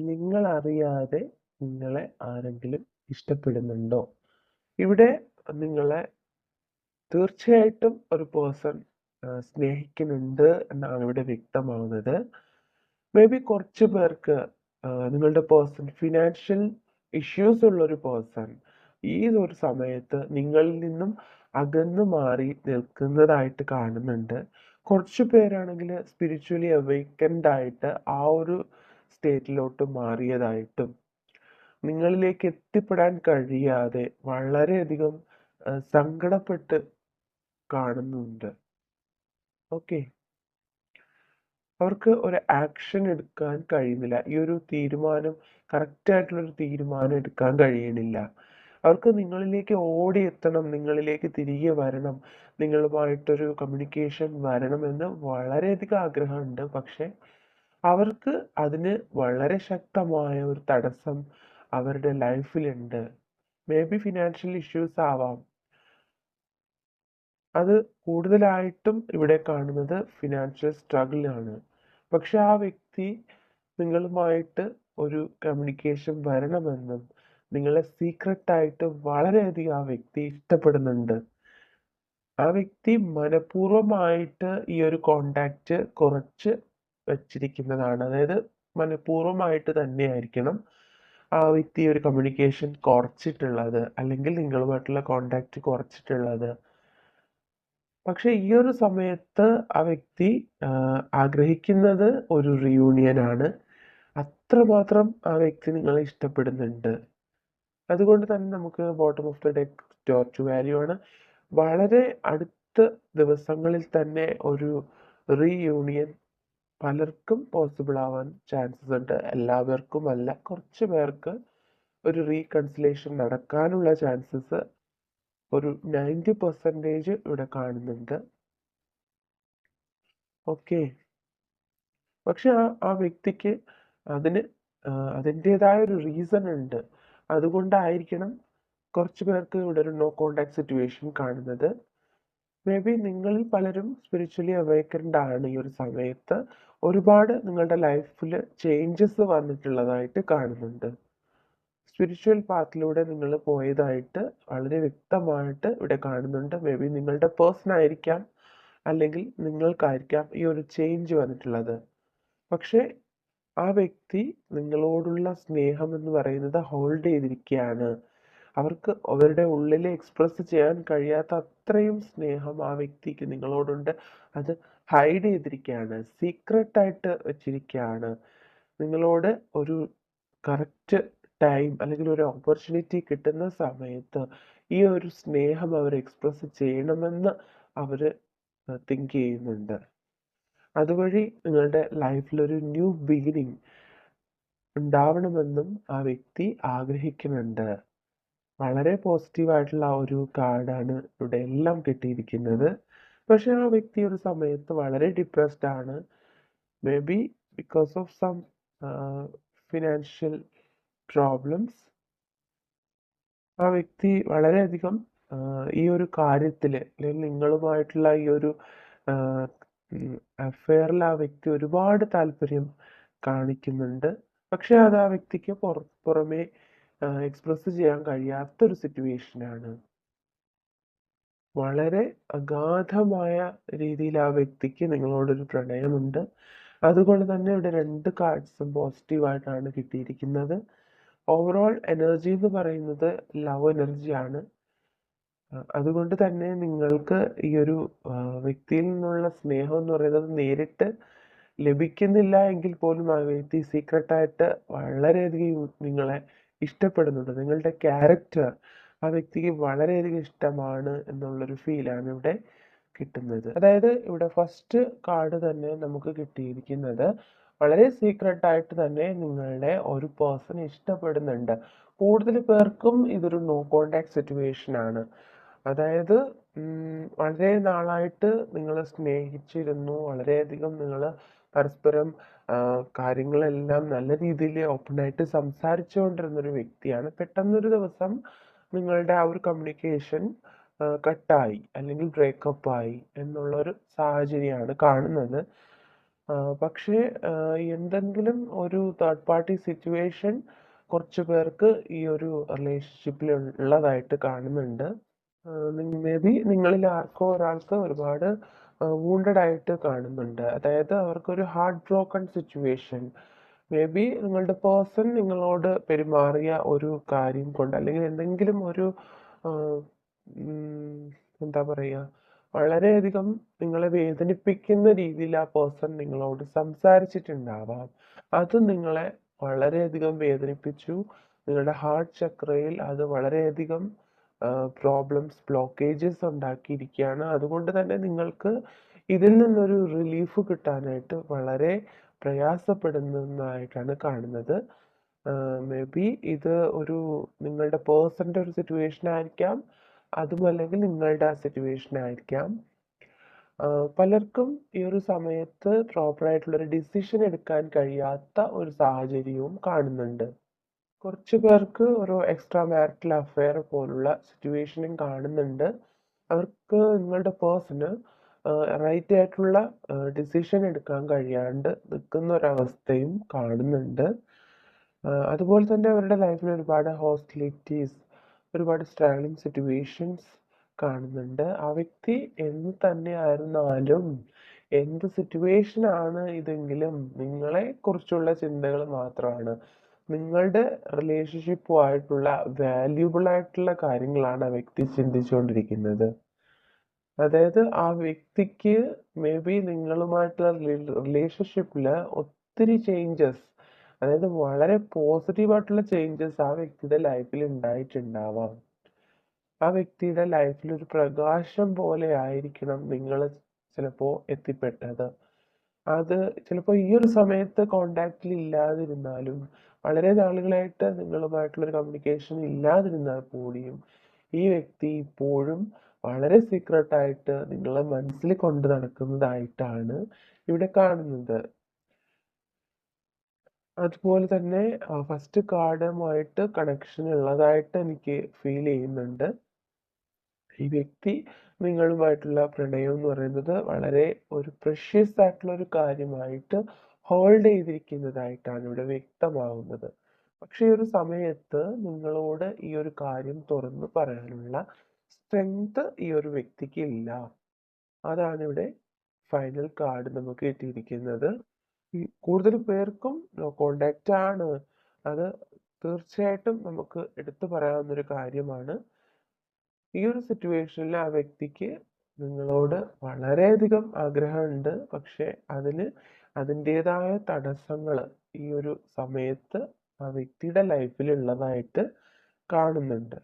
നിങ്ങളറിയാതെ നിങ്ങളെ ആരെങ്കിലും ഇഷ്ടപ്പെടുന്നുണ്ടോ? ഇവിടെ നിങ്ങളെ തീർച്ചയായിട്ടും ഒരു പേഴ്സൺ സ്നേഹിക്കുന്നുണ്ട് എന്നാണ് ഇവിടെ വ്യക്തമാവുന്നത്. മേ ബി കുറച്ച് പേർക്ക് നിങ്ങളുടെ പേഴ്സൺ ഫിനാൻഷ്യൽ ഇഷ്യൂസ് ഉള്ളൊരു പേഴ്സൺ ഈ ഒരു സമയത്ത് നിങ്ങളിൽ നിന്നും അകന്നു മാറി നിൽക്കുന്നതായിട്ട് കാണുന്നുണ്ട്. കുറച്ച് പേരാണെങ്കിൽ സ്പിരിച്വലി അവേക്കൻഡ് ആയിട്ട് ആ ഒരു സ്റ്റേറ്റിലോട്ട് മാറിയതായിട്ടും നിങ്ങളിലേക്ക് എത്തിപ്പെടാൻ കഴിയാതെ വളരെയധികം സങ്കടപ്പെട്ട് കാണുന്നുണ്ട്. ഓക്കെ. അവർക്ക് ഒരു ആക്ഷൻ എടുക്കാൻ കഴിയുന്നില്ല. ഈ ഒരു തീരുമാനം കറക്റ്റായിട്ടുള്ളൊരു തീരുമാനം എടുക്കാൻ കഴിയണില്ല. അവർക്ക് നിങ്ങളിലേക്ക് ഓടിയെത്തണം, നിങ്ങളിലേക്ക് തിരികെ വരണം, നിങ്ങളുമായിട്ടൊരു കമ്മ്യൂണിക്കേഷൻ വരണമെന്ന് വളരെയധികം ആഗ്രഹമുണ്ട്. പക്ഷേ അവർക്ക് അതിന് വളരെ ശക്തമായ ഒരു തടസ്സം അവരുടെ ലൈഫിലുണ്ട്. മേ ബി ഫിനാൻഷ്യൽ ഇഷ്യൂസ് ആവാം. അത് കൂടുതലായിട്ടും ഇവിടെ കാണുന്നത് ഫിനാൻഷ്യൽ സ്ട്രഗിൾ ആണ്. പക്ഷെ ആ വ്യക്തി നിങ്ങളുമായിട്ട് ഒരു കമ്മ്യൂണിക്കേഷൻ വരണമെന്നും നിങ്ങളെ സീക്രട്ടായിട്ട് വളരെയധികം ആ വ്യക്തി ഇഷ്ടപ്പെടുന്നുണ്ട്. ആ വ്യക്തി മനഃപൂർവ്വമായിട്ട് ഈ ഒരു കോണ്ടാക്റ്റ് കുറച്ച് വച്ചിരിക്കുന്നതാണ്. അതായത് മനഃപൂർവ്വമായിട്ട് തന്നെയായിരിക്കണം ആ വ്യക്തി ഒരു കമ്മ്യൂണിക്കേഷൻ കുറച്ചിട്ടുള്ളത്, അല്ലെങ്കിൽ നിങ്ങളുമായിട്ടുള്ള കോണ്ടാക്റ്റ് കുറച്ചിട്ടുള്ളത്. പക്ഷെ ഈ ഒരു സമയത്ത് ആ വ്യക്തി ആഗ്രഹിക്കുന്നത് ഒരു റിയൂണിയൻ ആണ്. അത്രമാത്രം ആ വ്യക്തി നിങ്ങളെ ഇഷ്ടപ്പെടുന്നുണ്ട്. അതുകൊണ്ട് തന്നെ നമുക്ക് bottom of the deck torch value ആണ്. വളരെ അടുത്ത ദിവസങ്ങളിൽ തന്നെ ഒരു റീയൂണിയൻ പലർക്കും പോസിബിൾ ആവാൻ ചാൻസസ് ഉണ്ട്. എല്ലാവർക്കും അല്ല, കുറച്ച് പേർക്ക് ഒരു റീകൺസിലേഷൻ നടക്കാനുള്ള ചാൻസസ് ഒരു 90% ഇവിടെ കാണുന്നുണ്ട്. ഓക്കെ. പക്ഷെ ആ വ്യക്തിക്ക് അതിന് അതിൻ്റെതായ ഒരു റീസൺ ഉണ്ട്. അതുകൊണ്ടായിരിക്കണം കുറച്ച് പേർക്ക് ഇവിടെ ഒരു നോ കോണ്ടാക്ട് സിറ്റുവേഷൻ കാണുന്നത്. മേ ബി നിങ്ങളിൽ പലരും സ്പിരിച്വലി അവേക്കൻഡ് ആണ് ഈ ഒരു സമയത്ത്. ഒരുപാട് നിങ്ങളുടെ ലൈഫിൽ ചേഞ്ചസ് വന്നിട്ടുള്ളതായിട്ട് കാണുന്നുണ്ട്. സ്പിരിച്വൽ പാത്തിലൂടെ നിങ്ങൾ പോയതായിട്ട് വളരെ വ്യക്തമായിട്ട് ഇവിടെ കാണുന്നുണ്ട്. മേ ബി നിങ്ങളുടെ പേഴ്സൺ ആയിരിക്കാം, അല്ലെങ്കിൽ നിങ്ങൾക്കായിരിക്കാം ഈ ഒരു ചേഞ്ച് വന്നിട്ടുള്ളത്. പക്ഷേ ആ വ്യക്തി നിങ്ങളോടുള്ള സ്നേഹം എന്ന് പറയുന്നത് ഹോൾഡ് ചെയ്തിരിക്കുകയാണ്. അവർക്ക് അവരുടെ ഉള്ളിൽ എക്സ്പ്രസ് ചെയ്യാൻ കഴിയാത്ത അത്രയും സ്നേഹം ആ വ്യക്തിക്ക് നിങ്ങളോടുണ്ട്. അത് ഹൈഡ് ചെയ്തിരിക്കുകയാണ്, സീക്രട്ടായിട്ട് വെച്ചിരിക്കുകയാണ്. നിങ്ങളോട് ഒരു കറക്റ്റ് ടൈം അല്ലെങ്കിൽ ഒരു ഓപ്പർച്യൂണിറ്റി കിട്ടുന്ന സമയത്ത് ഈ ഒരു സ്നേഹം അവർ എക്സ്പ്രസ് ചെയ്യണമെന്ന് അവർ തിങ്ക് ചെയ്യുന്നുണ്ട്. അതുവഴി നിങ്ങളുടെ ലൈഫിലൊരു ന്യൂ ബിഗിനിങ് ഉണ്ടാവണമെന്നും ആ വ്യക്തി ആഗ്രഹിക്കുന്നുണ്ട്. വളരെ പോസിറ്റീവായിട്ടുള്ള ആ ഒരു കാർഡാണ് ഇവിടെ എല്ലാം കിട്ടിയിരിക്കുന്നത്. പക്ഷെ ആ വ്യക്തി ഒരു സമയത്ത് വളരെ ഡിപ്രസ്ഡ് ആണ്. Maybe because of some financial problems. ആ വ്യക്തി വളരെയധികം ഈ ഒരു കാര്യത്തിൽ, അല്ലെങ്കിൽ നിങ്ങളുമായിട്ടുള്ള ഈ ഒരു അഫെയറിൽ ആ വ്യക്തി ഒരുപാട് താല്പര്യം കാണിക്കുന്നുണ്ട്. പക്ഷെ അത് ആ വ്യക്തിക്ക് പുറമേ എക്സ്പ്രസ് ചെയ്യാൻ കഴിയാത്തൊരു സിറ്റുവേഷനാണ്. വളരെ അഗാധമായ രീതിയിൽ ആ വ്യക്തിക്ക് നിങ്ങളോടൊരു പ്രണയമുണ്ട്. അതുകൊണ്ട് തന്നെ ഇവിടെ 2 കാർഡ്സും പോസിറ്റീവായിട്ടാണ് കിട്ടിയിരിക്കുന്നത്. ഓവറോൾ എനർജി എന്ന് പറയുന്നത് ലവ് എനർജിയാണ്. അതുകൊണ്ട് തന്നെ നിങ്ങൾക്ക് ഈ ഒരു വ്യക്തിയിൽ നിന്നുള്ള സ്നേഹം എന്ന് പറയുന്നത് നേരിട്ട് ലഭിക്കുന്നില്ല എങ്കിൽ പോലും ആ വ്യക്തി സീക്രട്ടായിട്ട് വളരെയധികം നിങ്ങളെ ഇഷ്ടപ്പെടുന്നുണ്ട്. നിങ്ങളുടെ ക്യാരക്ടർ ആ വ്യക്തിക്ക് വളരെയധികം ഇഷ്ടമാണ് എന്നുള്ളൊരു ഫീലാണ് ഇവിടെ കിട്ടുന്നത്. അതായത് ഇവിടെ ഫസ്റ്റ് കാർഡ് തന്നെ നമുക്ക് കിട്ടിയിരിക്കുന്നത് വളരെ സീക്രട്ടായിട്ട് തന്നെ നിങ്ങളുടെ ഒരു പേഴ്സൺ ഇഷ്ടപ്പെടുന്നുണ്ട്. കൂടുതൽ പേർക്കും ഇതൊരു നോ കോണ്ടാക്ട് സിറ്റുവേഷൻ ആണ്. അതായത് വളരെ നാളായിട്ട് നിങ്ങൾ സ്നേഹിച്ചിരുന്നു. വളരെയധികം നിങ്ങൾ പരസ്പരം കാര്യങ്ങളെല്ലാം നല്ല രീതിയിൽ ഓപ്പണായിട്ട് സംസാരിച്ചുകൊണ്ടിരുന്നൊരു വ്യക്തിയാണ്. പെട്ടെന്നൊരു ദിവസം നിങ്ങളുടെ ആ ഒരു കമ്മ്യൂണിക്കേഷൻ കട്ടായി, അല്ലെങ്കിൽ ബ്രേക്കപ്പ് ആയി എന്നുള്ളൊരു സാഹചര്യമാണ് കാണുന്നത്. പക്ഷേ എന്തെങ്കിലും ഒരു തേർഡ് പാർട്ടി സിറ്റുവേഷൻ കുറച്ച് പേർക്ക് ഈ ഒരു റിലേഷൻഷിപ്പിൽ ഉള്ളതായിട്ട് കാണുന്നുണ്ട്. മേ ബി നിങ്ങളിൽ ആർക്കോ ഒരാൾക്ക് ഒരുപാട് വൂണ്ടഡ് ആയിട്ട് കാണുന്നുണ്ട്. അതായത് അവർക്കൊരു heart broken situation. May be നിങ്ങളുടെ പേഴ്സൺ നിങ്ങളോട് പെരുമാറിയ ഒരു കാര്യം കൊണ്ട് അല്ലെങ്കിൽ എന്തെങ്കിലും ഒരു ആഹ്, ഉം, എന്താ പറയുക, വളരെയധികം നിങ്ങളെ വേദനിപ്പിക്കുന്ന രീതിയിൽ ആ പേഴ്സൺ നിങ്ങളോട് സംസാരിച്ചിട്ടുണ്ടാവാം. അത് നിങ്ങളെ വളരെയധികം വേദനിപ്പിച്ചു. നിങ്ങളുടെ ഹാർട്ട് ചക്രയിൽ അത് വളരെയധികം പ്രോബ്ലംസ്, ബ്ലോക്കേജസ് ഉണ്ടാക്കിയിരിക്കുകയാണ്. അതുകൊണ്ട് തന്നെ നിങ്ങൾക്ക് ഇതിൽ നിന്നൊരു റിലീഫ് കിട്ടാനായിട്ട് വളരെ പ്രയാസപ്പെടുന്നതായിട്ടാണ് കാണുന്നത്. മേ ബി ഇത് ഒരു നിങ്ങളുടെ പേഴ്സൻ്റെ ഒരു സിറ്റുവേഷൻ ആയിരിക്കാം. അതുമല്ലെങ്കിൽ നിങ്ങളുടെ ആ സിറ്റുവേഷൻ ആയിരിക്കാം. പലർക്കും ഈ ഒരു സമയത്ത് പ്രോപ്പറായിട്ടുള്ളൊരു ഡിസിഷൻ എടുക്കാൻ കഴിയാത്ത ഒരു സാഹചര്യവും കാണുന്നുണ്ട്. കുറച്ച് പേർക്ക് ഒരു എക്സ്ട്രാ മാരിറ്റൽ അഫെയർ പോലുള്ള സിറ്റുവേഷനും കാണുന്നുണ്ട്. അവർക്ക് നിങ്ങളുടെ പേഴ്സണ് റൈറ്റ് ആയിട്ടുള്ള ഡിസിഷൻ എടുക്കാൻ കഴിയാണ്ട് നിൽക്കുന്ന ഒരവസ്ഥയും കാണുന്നുണ്ട്. അതുപോലെ തന്നെ അവരുടെ ലൈഫിൽ ഒരുപാട് ഹോസ്റ്റിലിറ്റീസ്, ഒരുപാട് സ്ട്രഗ്ലിംഗ് സിറ്റുവേഷൻസ് കാണുന്നുണ്ട്. ആ വ്യക്തി എന്ത് തന്നെയായിരുന്നാലും, എന്ത് സിറ്റുവേഷനാണ് ഇതെങ്കിലും നിങ്ങളെ കുറിച്ചുള്ള ചിന്തകൾ മാത്രമാണ്. നിങ്ങളുടെ റിലേഷൻഷിപ്പുമായിട്ടുള്ള വാല്യൂബിൾ ആയിട്ടുള്ള കാര്യങ്ങളാണ് ആ വ്യക്തി ചിന്തിച്ചുകൊണ്ടിരിക്കുന്നത്. അതായത് ആ വ്യക്തിക്ക് മേ ബി നിങ്ങളുമായിട്ടുള്ള റിലേഷൻഷിപ്പിൽ ഒത്തിരി ചേഞ്ചസ്, അതായത് വളരെ പോസിറ്റീവായിട്ടുള്ള ചേഞ്ചസ് ആ വ്യക്തിയുടെ ലൈഫിൽ ഉണ്ടായിട്ടുണ്ടാവാം. ആ വ്യക്തിയുടെ ലൈഫിൽ ഒരു പ്രകാശം പോലെ ആയിരിക്കണം നിങ്ങൾ ചിലപ്പോൾ എത്തിപ്പെട്ടത്. അത് ചിലപ്പോൾ ഈ ഒരു സമയത്ത് കോണ്ടാക്റ്റിൽ ഇല്ലാതിരുന്നാലും, വളരെ നാളുകളായിട്ട് നിങ്ങളുമായിട്ടുള്ളൊരു കമ്മ്യൂണിക്കേഷൻ ഇല്ലാതിരുന്നാൽ കൂടിയും ഈ വ്യക്തി ഇപ്പോഴും വളരെ സീക്രട്ടായിട്ട് നിങ്ങളെ മനസ്സിൽ കൊണ്ട് നടക്കുന്നതായിട്ടാണ് ഇവിടെ കാണുന്നത്. അതുപോലെ തന്നെ ഫസ്റ്റ് കാർഡുമായിട്ട് കണക്ഷൻ ഉള്ളതായിട്ട് എനിക്ക് ഫീൽ ചെയ്യുന്നുണ്ട്. ഈ വ്യക്തി നിങ്ങളുമായിട്ടുള്ള പ്രണയം എന്ന് പറയുന്നത് വളരെ ഒരു പ്രഷ്യസ് ആയിട്ടുള്ള ഒരു കാര്യമായിട്ട് ഹോൾഡ് ചെയ്തിരിക്കുന്നതായിട്ടാണ് ഇവിടെ വ്യക്തമാവുന്നത്. പക്ഷേ ഈ ഒരു സമയത്ത് നിങ്ങളോട് ഈ ഒരു കാര്യം തുറന്നു പറയാനുള്ള സ്ട്രെങ്ത് ഈ ഒരു വ്യക്തിക്ക് ഇല്ല. അതാണ് ഇവിടെ ഫൈനൽ കാർഡ് നമുക്ക് കിട്ടിയിരിക്കുന്നത്. കൂടുതൽ പേർക്കും നോ കോണ്ടാക്റ്റ് ആണ്. അത് തീർച്ചയായിട്ടും നമുക്ക് എടുത്തു പറയാവുന്നൊരു കാര്യമാണ്. ഈ ഒരു സിറ്റുവേഷനിൽ ആ വ്യക്തിക്ക് നിങ്ങളോട് വളരെയധികം ആഗ്രഹമുണ്ട്. പക്ഷേ അതിന് അതിൻ്റെതായ തടസ്സങ്ങൾ ഈ ഒരു സമയത്ത് ആ വ്യക്തിയുടെ ലൈഫിൽ ഉള്ളതായിട്ട് കാണുന്നുണ്ട്.